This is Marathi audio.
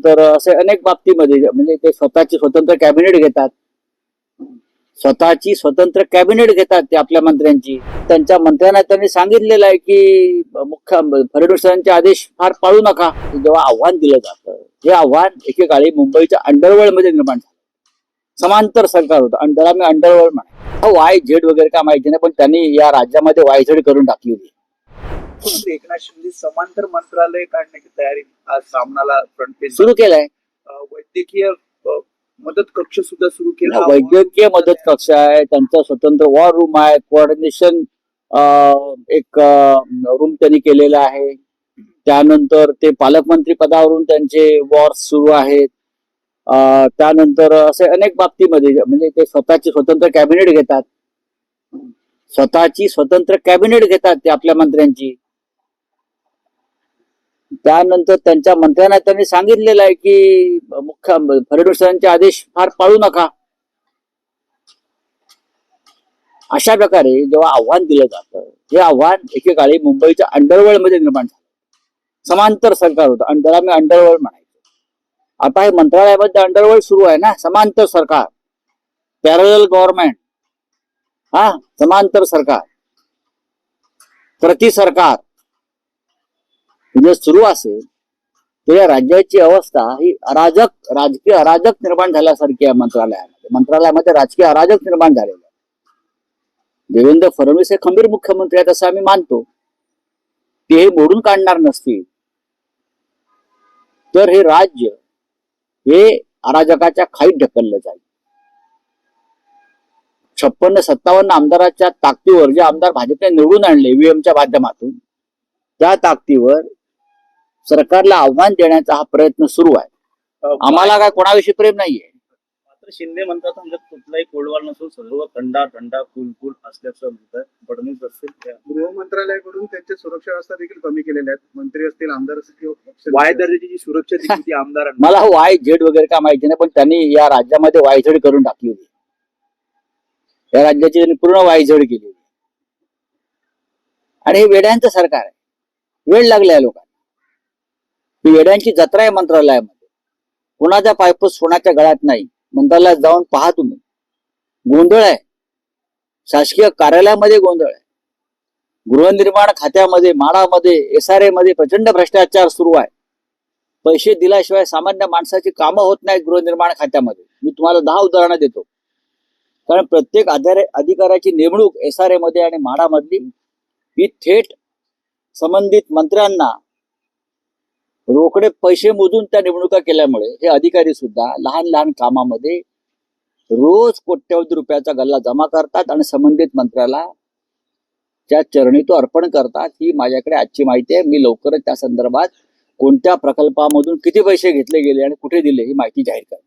त्यानंतर असे अनेक बाबतीमध्ये म्हणजे ते स्वतःची स्वतंत्र कॅबिनेट घेतात, स्वतःची स्वतंत्र कॅबिनेट घेतात ते आपल्या मंत्र्यांची. त्यांच्या मंत्र्यांना त्यांनी सांगितलेलं आहे की फडणवीसांचे आदेश फार पाळू नका. जेव्हा आव्हान दिलं जातं, हे आव्हान एकेकाळी मुंबईच्या अंडरवर्ल्ड मध्ये निर्माण झालं. समांतर सरकार होतं, त्याला मी अंडरवर्ल्ड म्हणा, वाय झेड वगैरे काय माहिती नाही, पण त्यांनी या राज्यामध्ये वाय झेड करून टाकली होती. एकनाथ शिंदे समांतर मंत्रालय काढण्याची तयारी आज सामनाला फ्रंट पेज सुरू केलंय. वैद्यकीय मदत कक्ष सुद्धा सुरू केला. वैद्यकीय मदत कक्ष आहे, त्यांचा स्वतंत्र वॉर रूम आहे, कोऑर्डिनेशन एक रूम त्यांनी केलेला आहे. त्यानंतर ते पालकमंत्री पदावरून त्यांचे वॉर्स सुरू आहेत. त्यानंतर असे अनेक बाबतीमध्ये म्हणजे ते स्वतःची स्वतंत्र कॅबिनेट घेतात, स्वतःची स्वतंत्र कॅबिनेट घेतात ते आपल्या मंत्र्यांची. त्यानंतर त्यांच्या मंत्र्यांना त्यांनी सांगितलेलं आहे की फडणवीसांचे आदेश फार पाळू नका. अशा प्रकारे जेव्हा आव्हान दिलं जातं, हे आव्हान एकेकाळी मुंबईच्या अंडरवर्ल्ड मध्ये निर्माण झालं. समांतर सरकार होतं, त्याला मी अंडरवर्ल्ड म्हणायचो. आता हे मंत्रालयामध्ये अंडरवर्ल्ड सुरू आहे ना, समांतर सरकार, पॅरलल गव्हर्नमेंट, समांतर सरकार, प्रति सरकार जर सुरू असेल तर या राज्याची अवस्था ही अराजक, राजकीय अराजक निर्माण झाल्यासारखी आहे. मंत्रालयामध्ये राजकीय अराजक निर्माण झालेलं आहे. देवेंद्र फडणवीस हे खंबीर मुख्यमंत्री आहेत असं आम्ही मानतो. ते हे मोडून काढणार नसतील तर हे राज्य हे अराजकाच्या खाईत ढकललं जाईल. 56-57 आमदाराच्या ताकदीवर जे आमदार भाजपने निवडून आणले ईव्हीएमच्या माध्यमातून, त्या ताकदीवर सरकारला आव्हान देण्याचा हा प्रयत्न सुरू आहे. आम्हाला काय कोणाविषयी प्रेम नाहीये. मात्र शिंदे म्हणतात म्हणजे कुठलाही कोळवाल नसून सर्व थंडा थंडा कुल असल्याचं म्हणतात. फडणवीस असतील गृह मंत्रालयाकडून त्यांची सुरक्षा व्यवस्था देखील कमी केलेल्या आहेत. मंत्री असतील, आमदार असतील, वाय दर्जाची जी सुरक्षा दिली ती आमदारांना. मला वाय झेड वगैरे काय माहिती नाही, पण त्यांनी या राज्यामध्ये वाय झेड करून टाकली होती. या राज्याची त्यांनी पूर्ण वाय झेड केली. आणि हे वेड्यांचं सरकार आहे. वेळ लागला या लोकांना. ही वेड्यांची जत्रा आहे मंत्रालयामध्ये. कोणाचा पायपूस सोन्याच्या गळ्यात नाही. मंत्रालयात जाऊन पहा तुम्ही, गोंधळ आहे. शासकीय कार्यालयामध्ये गोंधळ आहे. गृहनिर्माण खात्यामध्ये, म्हाडामध्ये, SRA मध्ये प्रचंड भ्रष्टाचार सुरू आहे. पैसे दिल्याशिवाय सामान्य माणसाची कामं होत नाहीत गृहनिर्माण खात्यामध्ये. मी तुम्हाला 10 उदाहरणं देतो. कारण प्रत्येक अधिकाऱ्याची नेमणूक SRA मध्ये आणि म्हाडामधली ही थेट संबंधित मंत्र्यांना रोकडे पैसे मोजून त्या निवडणुका केल्यामुळे हे अधिकारी सुद्धा लहान लहान कामामध्ये रोज कोट्यवधी रुपयाचा गल्ला जमा करतात आणि संबंधित मंत्र्याला त्या चरणी तो अर्पण करतात. ही माझ्याकडे आजची माहिती आहे. मी लवकरच त्या संदर्भात कोणत्या प्रकल्पामधून किती पैसे घेतले गेले आणि कुठे दिले ही माहिती जाहीर करतो.